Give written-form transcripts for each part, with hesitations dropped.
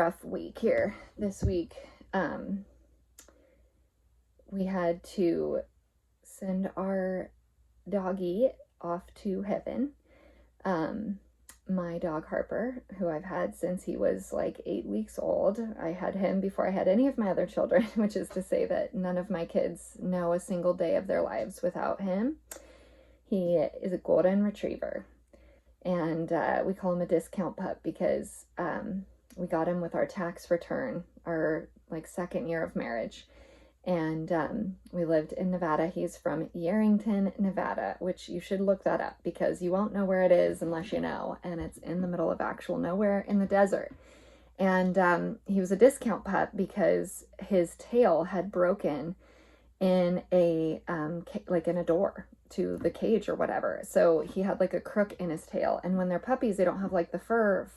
rough week here. This week, we had to send our doggy off to heaven. My dog Harper, who I've had since he was like 8 weeks old. I had him before I had any of my other children, which is to say that none of my kids know a single day of their lives without him. He is a golden retriever, and we call him a discount pup because we got him with our tax return, our like second year of marriage. And we lived in Nevada. He's from Yerington, Nevada, which you should look that up because you won't know where it is unless you know. And it's in the middle of actual nowhere in the desert. And he was a discount pup because his tail had broken in a like in a door to the cage or whatever. So he had like a crook in his tail. And when they're puppies, they don't have like the fur,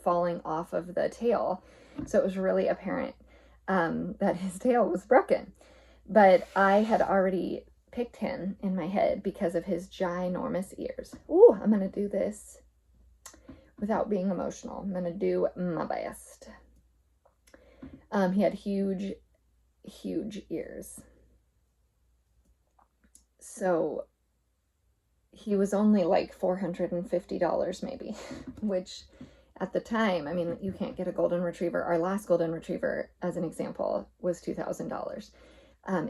falling off of the tail. So it was really apparent that his tail was broken. But I had already picked him in my head because of his ginormous ears. Ooh, I'm going to do this without being emotional. I'm going to do my best. He had huge, huge ears. So he was only like $450 maybe, which at the time, I mean, you can't get a golden retriever. Our last golden retriever, as an example, was $2,000.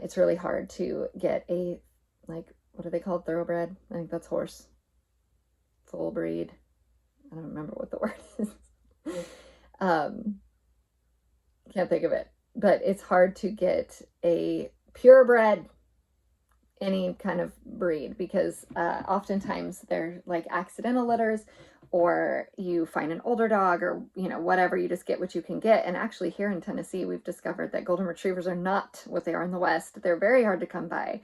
It's really hard to get a, like, what are they called? Thoroughbred? I think that's horse. Full breed. I don't remember what the word is. Can't think of it. But it's hard to get a purebred, any kind of breed, because oftentimes they're like accidental litters, or you find an older dog, or whatever, you just get what you can get. And actually here in Tennessee, we've discovered that golden retrievers are not what they are in the West. They're very hard to come by.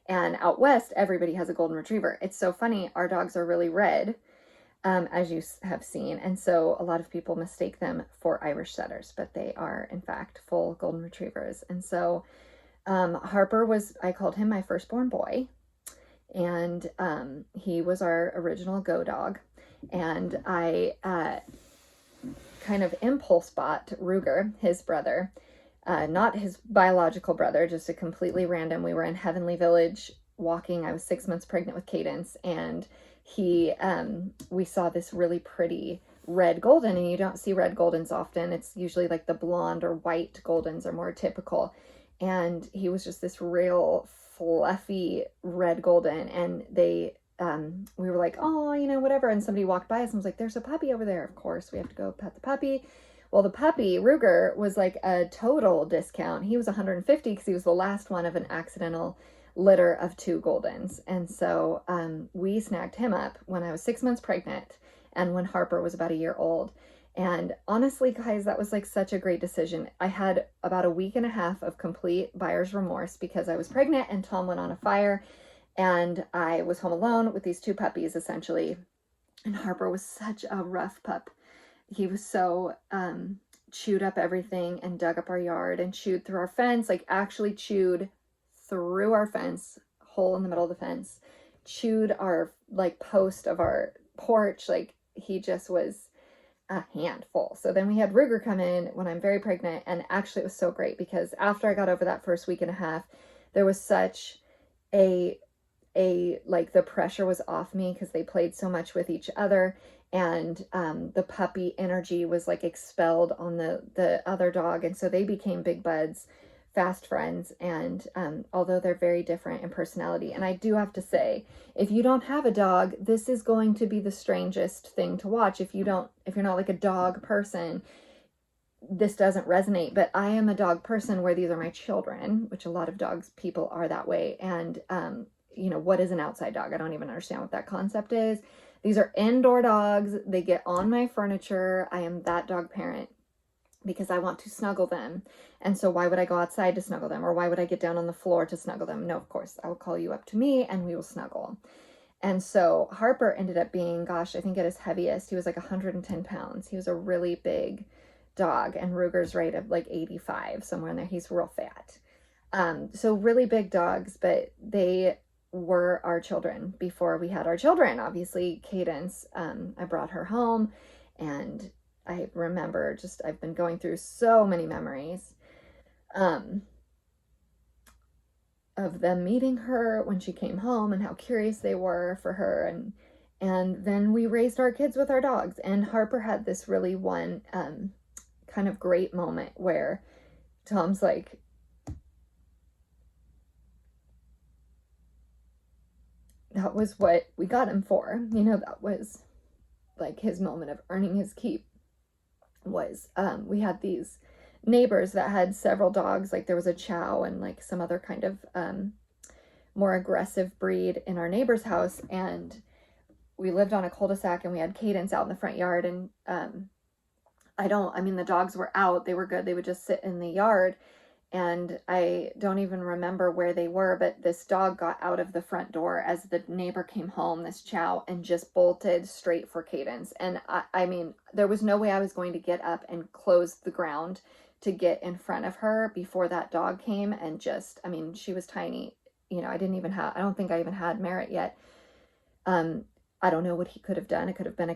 And out West, everybody has a golden retriever. It's so funny. Our dogs are really red, as you have seen. And so a lot of people mistake them for Irish setters, but they are in fact full golden retrievers. And so Harper I called him my firstborn boy, and he was our original go dog. And I kind of impulse bought Ruger, his brother, not his biological brother, just a completely random. We were in Heavenly Village walking. I was 6 months pregnant with Cadence, and we saw this really pretty red golden, and you don't see red goldens often. It's usually like the blonde or white goldens are more typical. And he was just this real fluffy red golden, and we were like, oh, whatever. And somebody walked by us and was like, there's a puppy over there. Of course, we have to go pet the puppy. Well, the puppy, Ruger, was like a total discount. He was $150 because he was the last one of an accidental litter of 2 goldens. And so we snagged him up when I was 6 months pregnant and when Harper was about a year old. And honestly, guys, that was like such a great decision. I had about a week and a half of complete buyer's remorse because I was pregnant and Tom went on a fire. And I was home alone with these 2 puppies, essentially. And Harper was such a rough pup. He was so chewed up everything and dug up our yard and chewed through our fence, like actually chewed through our fence, hole in the middle of the fence, chewed our like post of our porch. Like he just was a handful. So then we had Ruger come in when I'm very pregnant. And actually it was so great because after I got over that first week and a half, there was such a like the pressure was off me because they played so much with each other, and the puppy energy was like expelled on the other dog, and so they became big buds, fast friends. And although they're very different in personality, and I do have to say, if you don't have a dog, this is going to be the strangest thing to watch. If you're not like a dog person, this doesn't resonate. But I am a dog person where these are my children, which a lot of dogs people are that way. And what is an outside dog? I don't even understand what that concept is. These are indoor dogs. They get on my furniture. I am that dog parent because I want to snuggle them. And so why would I go outside to snuggle them? Or why would I get down on the floor to snuggle them? No, of course, I will call you up to me and we will snuggle. And so Harper ended up being, gosh, I think at his heaviest, he was like 110 pounds. He was a really big dog, and Ruger's right at like 85, somewhere in there. He's real fat. So really big dogs, but they were our children before we had our children. Obviously, Cadence, I brought her home, and I remember I've been going through so many memories of them meeting her when she came home and how curious they were for her. And then we raised our kids with our dogs. And Harper had this really one kind of great moment where Tom's like, that was what we got him for. That was like his moment of earning his keep. Was we had these neighbors that had several dogs. Like there was a chow and like some other kind of more aggressive breed in our neighbor's house, and we lived on a cul-de-sac, and we had Cadence out in the front yard. And the dogs were out, they were good, they would just sit in the yard, and I don't even remember where they were, but this dog got out of the front door as the neighbor came home, this chow, and just bolted straight for Cadence. And there was no way I was going to get up and close the ground to get in front of her before that dog came. And she was tiny. I don't think I even had Merritt yet. I don't know what he could have done. It could have been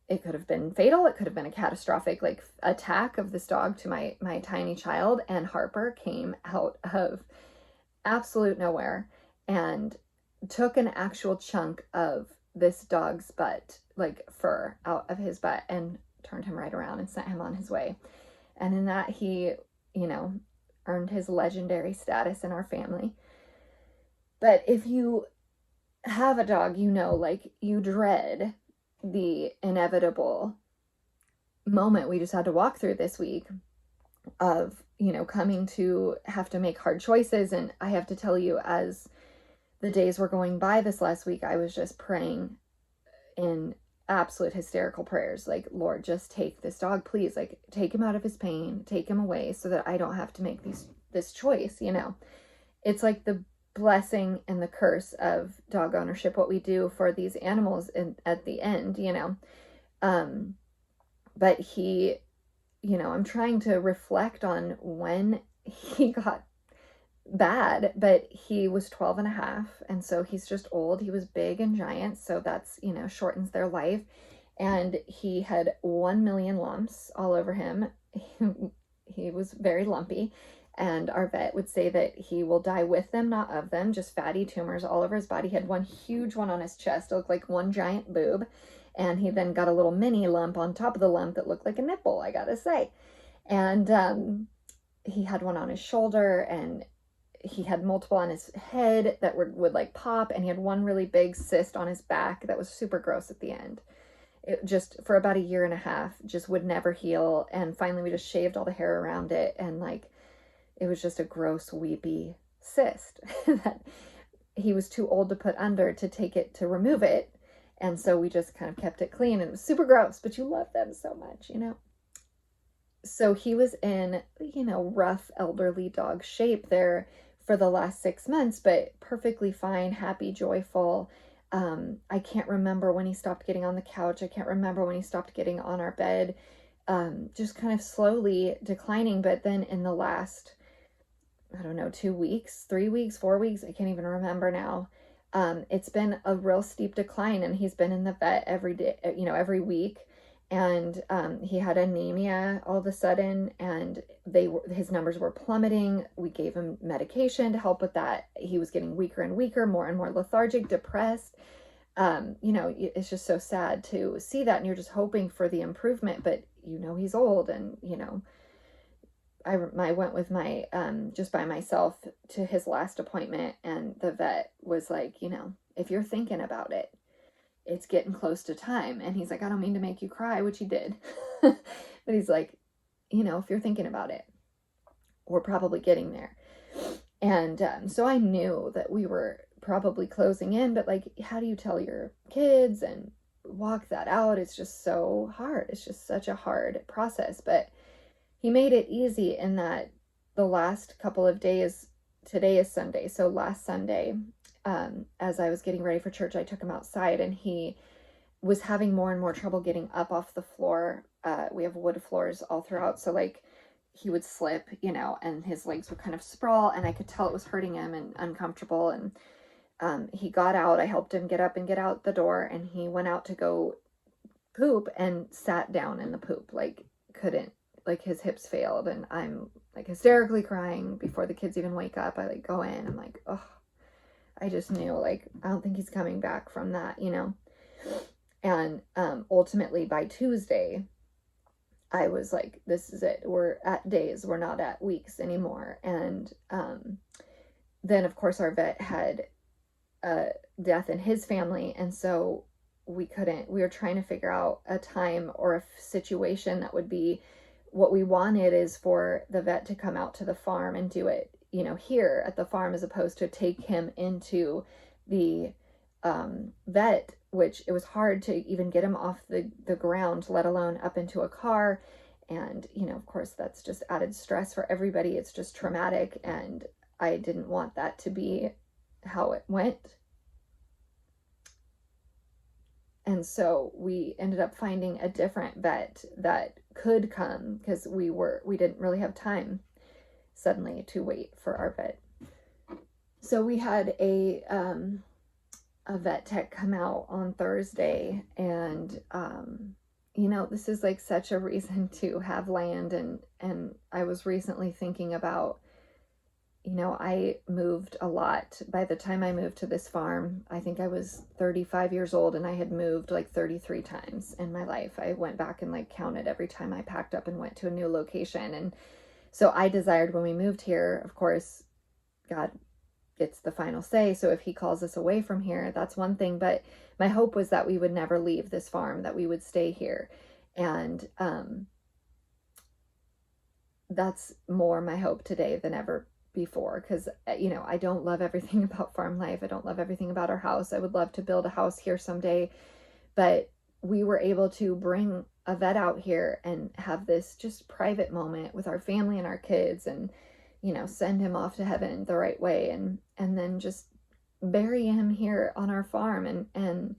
it could have been fatal. It could have been a catastrophic like attack of this dog to my tiny child. And Harper came out of absolute nowhere and took an actual chunk of this dog's butt, like fur, out of his butt, and turned him right around and sent him on his way. And in that, he, earned his legendary status in our family. But if you have a dog, like you dread the inevitable moment we just had to walk through this week of, coming to have to make hard choices. And I have to tell you, as the days were going by this last week, I was just praying in absolute hysterical prayers, like, Lord, just take this dog, please, like, take him out of his pain, take him away so that I don't have to make this choice. It's like the blessing and the curse of dog ownership, what we do for these animals at the end. But he, I'm trying to reflect on when he got bad, but he was 12 and a half, and so he's just old. He was big and giant, so that's shortens their life. And he had 1 million lumps all over him. He was very lumpy, and our vet would say that he will die with them, not of them, just fatty tumors all over his body. He had one huge one on his chest. It looked like one giant boob, and he then got a little mini lump on top of the lump that looked like a nipple, I gotta say. And he had one on his shoulder, and he had multiple on his head that would like pop, and he had one really big cyst on his back that was super gross at the end. It just, for about 1.5 years, just would never heal. And finally we just shaved all the hair around it, and like, it was just a gross, weepy cyst that he was too old to put under to take it to remove it. And so we just kind of kept it clean, and it was super gross, but you love them so much, So he was in, rough elderly dog shape there for the last 6 months, but perfectly fine, happy, joyful. I can't remember when he stopped getting on the couch. I can't remember when he stopped getting on our bed. Just kind of slowly declining. But then in the last, 2 weeks, 3 weeks, 4 weeks, I can't even remember now. It's been a real steep decline, and he's been in the vet every day, every week. And he had anemia all of a sudden, and his numbers were plummeting. We gave him medication to help with that. He was getting weaker and weaker, more and more lethargic, depressed. It's just so sad to see that, and you're just hoping for the improvement, but he's old. And I went with my just by myself to his last appointment, and the vet was like, if you're thinking about it, it's getting close to time. And he's like, I don't mean to make you cry, which he did. But he's like, if you're thinking about it, we're probably getting there. And so I knew that we were probably closing in, but like, how do you tell your kids and walk that out? It's just so hard. It's just such a hard process. But he made it easy in that the last couple of days, today is Sunday, so last Sunday, as I was getting ready for church, I took him outside, and he was having more and more trouble getting up off the floor. We have wood floors all throughout, so like he would slip, and his legs would kind of sprawl, and I could tell it was hurting him and uncomfortable. And he got out. I helped him get up and get out the door, and he went out to go poop and sat down in the poop, like couldn't, like his hips failed, and I'm like hysterically crying before the kids even wake up. I like go in, I'm like, oh, I just knew, like, I don't think he's coming back from that, you know. And ultimately by Tuesday, I was like, this is it. We're at days, we're not at weeks anymore. And then of course our vet had a death in his family, and so we were trying to figure out a time or a situation that would be, what we wanted is for the vet to come out to the farm and do it, you know, here at the farm, as opposed to take him into the vet, which it was hard to even get him off the ground, let alone up into a car. And, you know, of course, that's just added stress for everybody. It's just traumatic. And I didn't want that to be how it went. And so we ended up finding a different vet that could come, because we didn't really have time suddenly to wait for our vet. So we had a vet tech come out on Thursday, and you know, this is like such a reason to have land. And I was recently thinking about, you know, I moved a lot. By the time I moved to this farm, I think I was 35 years old, and I had moved like 33 times in my life. I went back and like counted every time I packed up and went to a new location. And so I desired, when we moved here, of course, God gets the final say. So if he calls us away from here, that's one thing. But my hope was that we would never leave this farm, that we would stay here. And that's more my hope today than ever before, because, you know, I don't love everything about farm life. I don't love everything about our house. I would love to build a house here someday, but we were able to bring a vet out here and have this just private moment with our family and our kids, and, you know, send him off to heaven the right way, and then just bury him here on our farm. And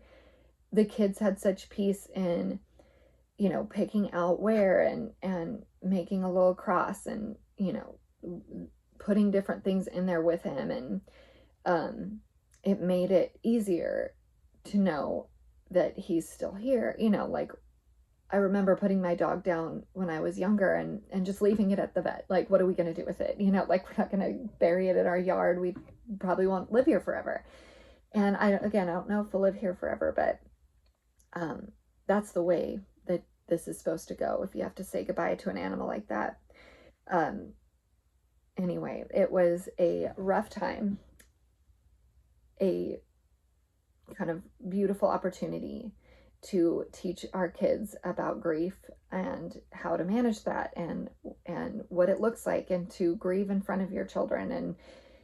the kids had such peace in, you know, picking out where, and making a little cross, and, you know, putting different things in there with him. And it made it easier to know that he's still here. You know, like, I remember putting my dog down when I was younger, and just leaving it at the vet. Like, what are we going to do with it? You know, like, we're not going to bury it in our yard. We probably won't live here forever. And I don't know if we'll live here forever, but that's the way that this is supposed to go, if you have to say goodbye to an animal like that. Anyway, it was a rough time, a kind of beautiful opportunity to teach our kids about grief and how to manage that, and what it looks like, and to grieve in front of your children. And,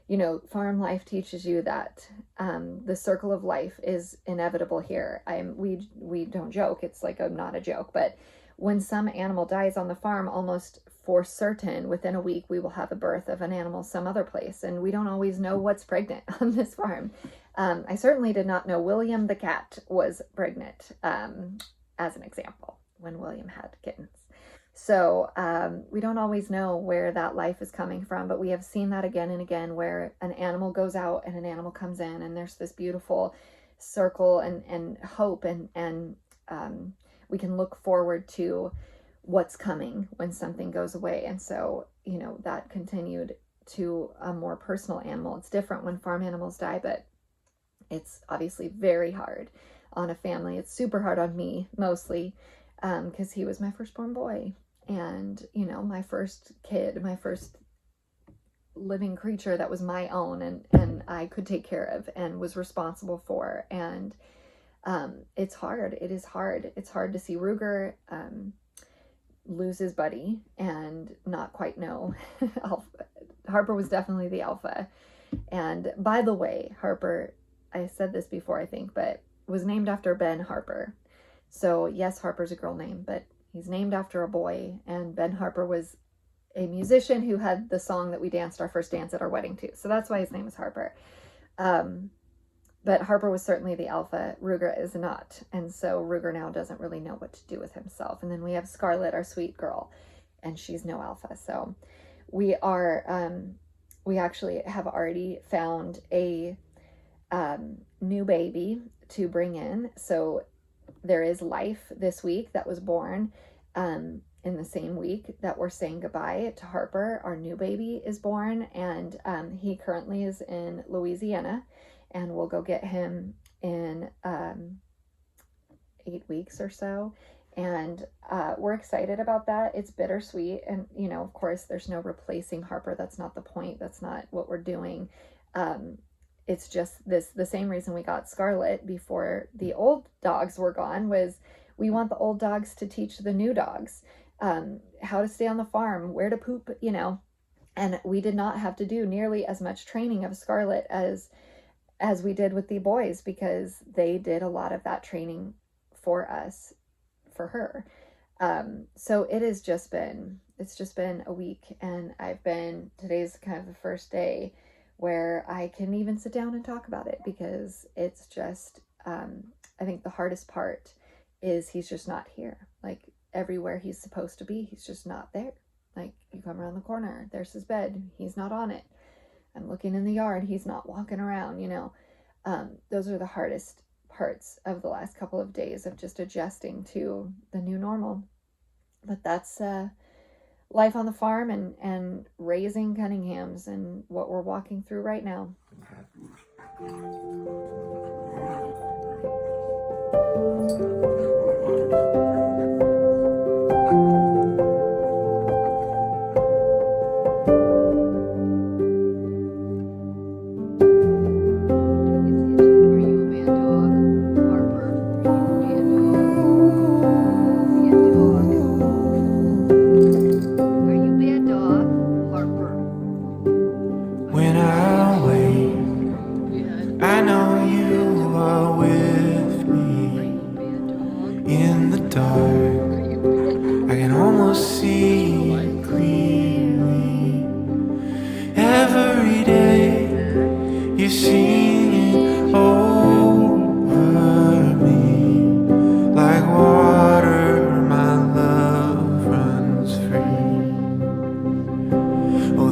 you know, farm life teaches you that the circle of life is inevitable here. We don't joke. It's like not a joke, but when some animal dies on the farm, almost for certain within a week we will have a birth of an animal some other place, and we don't always know what's pregnant on this farm. I certainly did not know William the cat was pregnant, as an example, when William had kittens. So we don't always know where that life is coming from, but we have seen that again and again, where an animal goes out and an animal comes in, and there's this beautiful circle and hope, and we can look forward to what's coming when something goes away. And so, you know, that continued to a more personal animal. It's different when farm animals die, but it's obviously very hard on a family. It's super hard on me, mostly, because he was my firstborn boy, and, you know, my first kid, my first living creature that was my own, and I could take care of and was responsible for. And it's hard. It is hard. It's hard to see Ruger lose his buddy and not quite know. Harper was definitely the alpha. And by the way, Harper, I said this before, I think, but was named after Ben Harper. So yes, Harper's a girl name, but he's named after a boy. And Ben Harper was a musician who had the song that we danced our first dance at our wedding to. So that's why his name is Harper. But Harper was certainly the alpha. Ruger is not. And so Ruger now doesn't really know what to do with himself. And then we have Scarlett, our sweet girl, and she's no alpha. So we actually have already found a new baby to bring in. So there is life this week that was born in the same week that we're saying goodbye to Harper. Our new baby is born, and he currently is in Louisiana, and we'll go get him in 8 weeks or so. And we're excited about that. It's bittersweet. And, you know, of course, there's no replacing Harper. That's not the point. That's not what we're doing. It's just the same reason we got Scarlet before the old dogs were gone was we want the old dogs to teach the new dogs how to stay on the farm, where to poop, you know. And we did not have to do nearly as much training of Scarlet as we did with the boys, because they did a lot of that training for us, for her. So it's just been a week, and today's kind of the first day where I can even sit down and talk about it, because it's just, I think the hardest part is he's just not here. Like, everywhere he's supposed to be, he's just not there. Like, you come around the corner, there's his bed, he's not on it. I'm looking in the yard, he's not walking around, you know. Those are the hardest parts of the last couple of days of just adjusting to the new normal. But that's life on the farm and raising Cunninghams, and what we're walking through right now.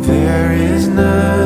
There is none